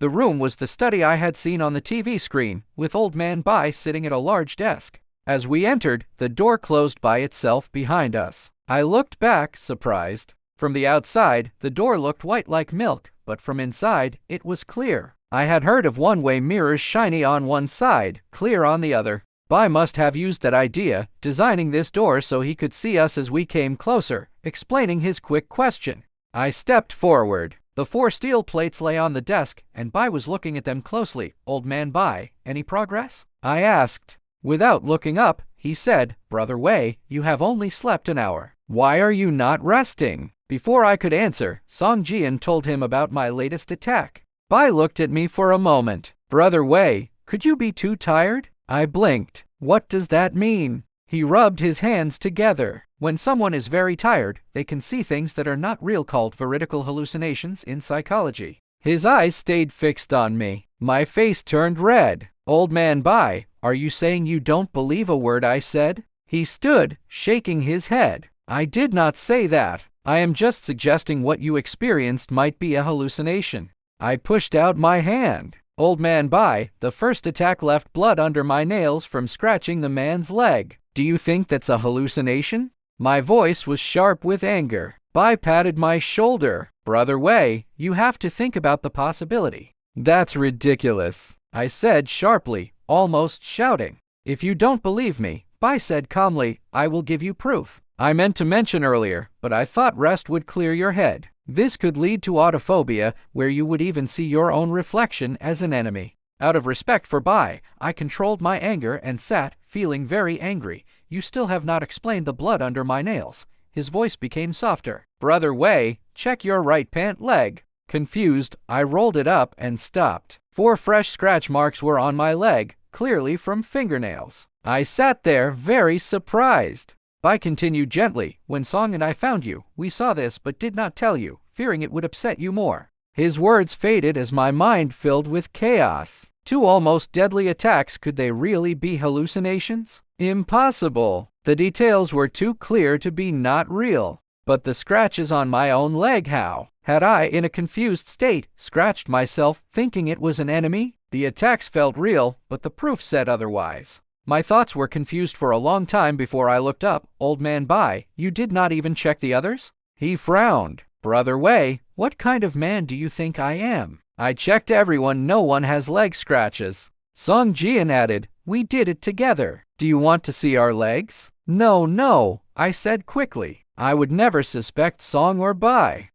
The room was the study I had seen on the TV screen, with Old Man Bai sitting at a large desk. As we entered, the door closed by itself behind us. I looked back, surprised. From the outside, the door looked white like milk, but from inside, it was clear. I had heard of one-way mirrors, shiny on one side, clear on the other. Bai must have used that idea, designing this door so he could see us as we came closer, explaining his quick question. I stepped forward. The 4 steel plates lay on the desk, and Bai was looking at them closely. Old Man Bai, any progress? I asked. Without looking up, he said, Brother Wei, you have only slept an hour. Why are you not resting? Before I could answer, Song Jian told him about my latest attack. Bai looked at me for a moment. Brother Wei, could you be too tired? I blinked. What does that mean? He rubbed his hands together. When someone is very tired, they can see things that are not real, called veridical hallucinations in psychology. His eyes stayed fixed on me. My face turned red. Old Man Bai, are you saying you don't believe a word I said? He stood, shaking his head. I did not say that. I am just suggesting what you experienced might be a hallucination. I pushed out my hand. Old Man Bai, the first attack left blood under my nails from scratching the man's leg. Do you think that's a hallucination? My voice was sharp with anger. Bai patted my shoulder. Brother Wei, you have to think about the possibility. That's ridiculous, I said sharply, almost shouting. If you don't believe me, Bai said calmly, I will give you proof. I meant to mention earlier, but I thought rest would clear your head. This could lead to autophobia, where you would even see your own reflection as an enemy. Out of respect for Bai, I controlled my anger and sat, feeling very angry. You still have not explained the blood under my nails. His voice became softer. Brother Wei, check your right pant leg. Confused, I rolled it up and stopped. 4 fresh scratch marks were on my leg, clearly from fingernails. I sat there, very surprised. Bai continued gently, when Song and I found you, we saw this but did not tell you, fearing it would upset you more. His words faded as my mind filled with chaos. 2 almost deadly attacks, could they really be hallucinations? Impossible. The details were too clear to be not real. But the scratches on my own leg, how? Had I, in a confused state, scratched myself, thinking it was an enemy? The attacks felt real, but the proof said otherwise. My thoughts were confused for a long time before I looked up. Old Man Bai, you did not even check the others? He frowned. Brother Wei, what kind of man do you think I am? I checked everyone, no one has leg scratches. Song Jian added, we did it together. Do you want to see our legs? No, I said quickly. I would never suspect Song or Bai.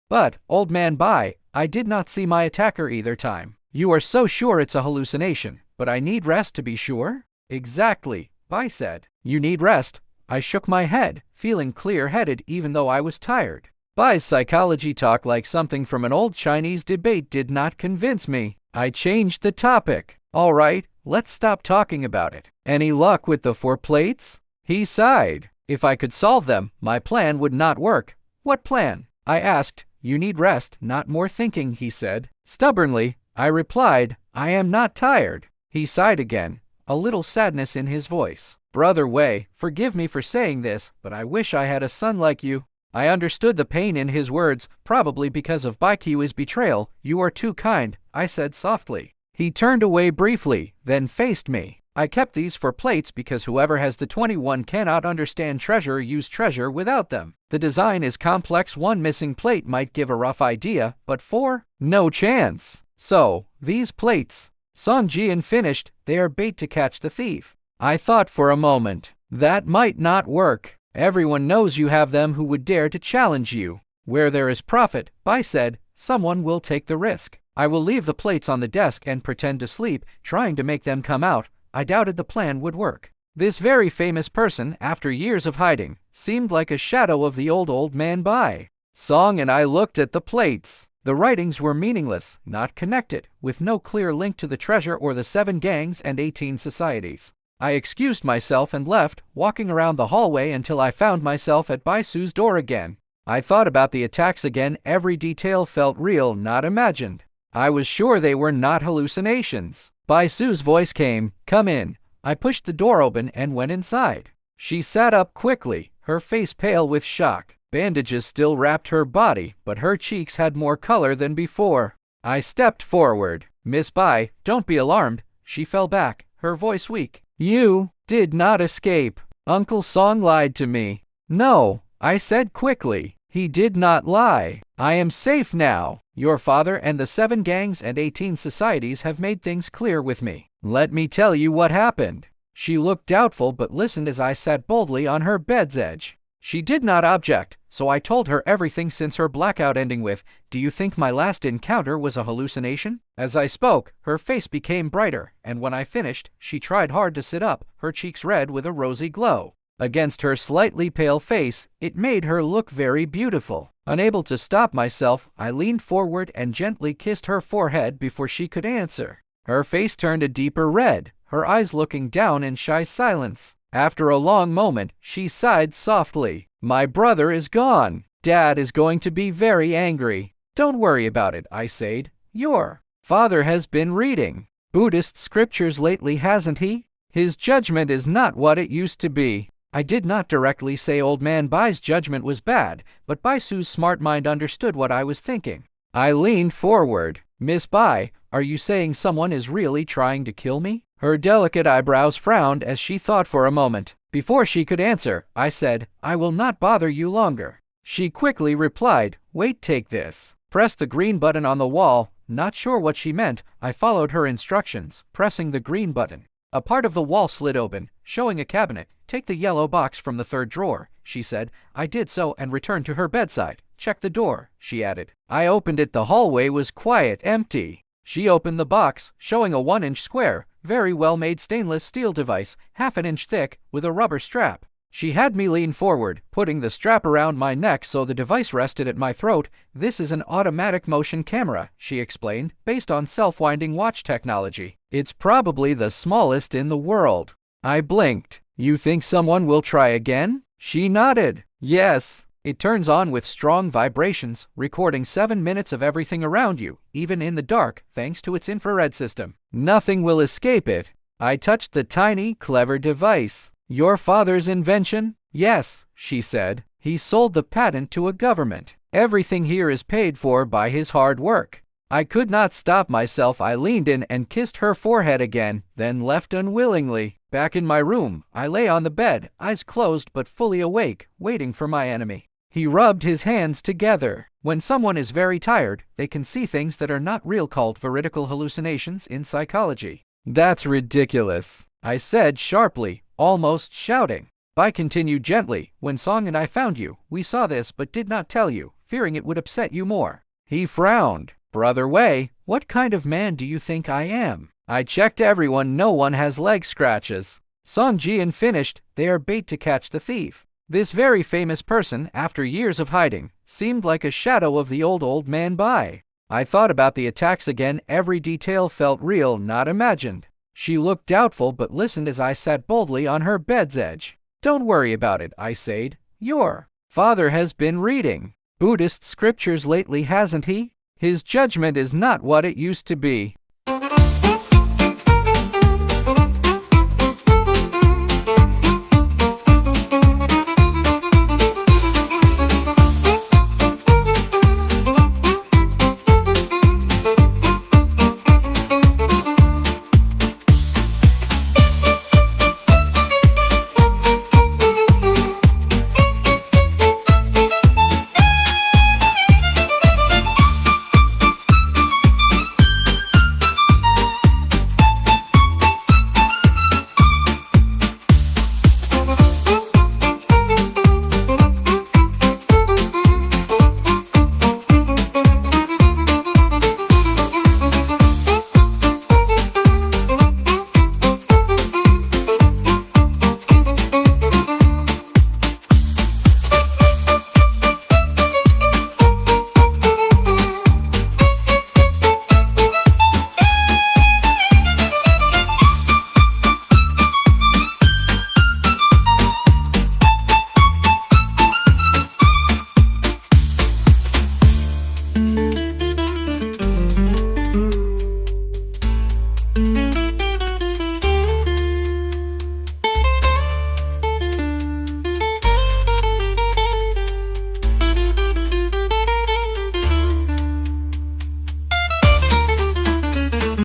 But, Old Man Bai, I did not see my attacker either time. You are so sure it's a hallucination, but I need rest to be sure? Exactly, Bai said. You need rest. I shook my head, feeling clear-headed even though I was tired. Bai's psychology talk, like something from an old Chinese debate, did not convince me. I changed the topic. All right, let's stop talking about it. Any luck with the 4 plates? He sighed. If I could solve them, my plan would not work. What plan? I asked. You need rest, not more thinking, he said. Stubbornly, I replied, I am not tired. He sighed again, a little sadness in his voice. Brother Wei, forgive me for saying this, but I wish I had a son like you. I understood the pain in his words, probably because of Baiqiu's betrayal. You are too kind, I said softly. He turned away briefly, then faced me. I kept these 4 plates because whoever has the 21 cannot understand treasure or use treasure without them. The design is complex. 1 missing plate might give a rough idea, but 4? No chance. So, these plates. Song Jian finished, they are bait to catch the thief. I thought for a moment. That might not work. Everyone knows you have them who would dare to challenge you. Where there is profit, Bai said, someone will take the risk. I will leave the plates on the desk and pretend to sleep, trying to make them come out. I doubted the plan would work. This very famous person, after years of hiding, seemed like a shadow of the old man Bai. Song and I looked at the plates. The writings were meaningless, not connected, with no clear link to the treasure or the 7 gangs and 18 societies. I excused myself and left, walking around the hallway until I found myself at Bai Su's door again. I thought about the attacks again. Every detail felt real, not imagined. I was sure they were not hallucinations. Bai Su's voice came, come in. I pushed the door open and went inside. She sat up quickly, her face pale with shock. Bandages still wrapped her body, but her cheeks had more color than before. I stepped forward. Miss Bai, don't be alarmed. She fell back, her voice weak. You did not escape. Uncle Song lied to me. No, I said quickly. He did not lie. I am safe now. Your father and the 7 gangs and 18 societies have made things clear with me. Let me tell you what happened. She looked doubtful but listened as I sat boldly on her bed's edge. She did not object, so I told her everything since her blackout ending with, "Do you think my last encounter was a hallucination?" As I spoke, her face became brighter, and when I finished, she tried hard to sit up, her cheeks red with a rosy glow. Against her slightly pale face, it made her look very beautiful. Unable to stop myself, I leaned forward and gently kissed her forehead before she could answer. Her face turned a deeper red, her eyes looking down in shy silence. After a long moment, she sighed softly. My brother is gone. Dad is going to be very angry. Don't worry about it, I said. Your father has been reading Buddhist scriptures lately, hasn't he? His judgment is not what it used to be. I did not directly say Old Man Bai's judgment was bad, but Bai Su's smart mind understood what I was thinking. I leaned forward. Miss Bai, are you saying someone is really trying to kill me? Her delicate eyebrows frowned as she thought for a moment. Before she could answer, I said, I will not bother you longer. She quickly replied, wait, take this. Press the green button on the wall. Not sure what she meant, I followed her instructions, pressing the green button. A part of the wall slid open, showing a cabinet. Take the yellow box from the 3rd drawer, she said. I did so and returned to her bedside. Check the door, she added. I opened it. The hallway was quiet, empty. She opened the box, showing a 1-inch square, very well-made stainless steel device, half an inch thick, with a rubber strap. She had me lean forward, putting the strap around my neck so the device rested at my throat. This is an automatic motion camera, she explained, based on self-winding watch technology. It's probably the smallest in the world. I blinked. You think someone will try again? She nodded. Yes. It turns on with strong vibrations, recording 7 minutes of everything around you, even in the dark, thanks to its infrared system. Nothing will escape it. I touched the tiny, clever device. Your father's invention? Yes, she said. He sold the patent to a government. Everything here is paid for by his hard work. I could not stop myself. I leaned in and kissed her forehead again, then left unwillingly. Back in my room, I lay on the bed, eyes closed but fully awake, waiting for my enemy. He rubbed his hands together. When someone is very tired, they can see things that are not real, called veridical hallucinations in psychology. That's ridiculous, I said sharply, almost shouting. Bai continued gently, when Song and I found you, we saw this but did not tell you, fearing it would upset you more. He frowned. Brother Wei, what kind of man do you think I am? I checked everyone, no one has leg scratches. Song Jian finished, they are bait to catch the thief. This very famous person, after years of hiding, seemed like a shadow of the old man Bai. I thought about the attacks again, every detail felt real, not imagined. She looked doubtful but listened as I sat boldly on her bed's edge. Don't worry about it, I said. Your father has been reading Buddhist scriptures lately, hasn't he? His judgment is not what it used to be.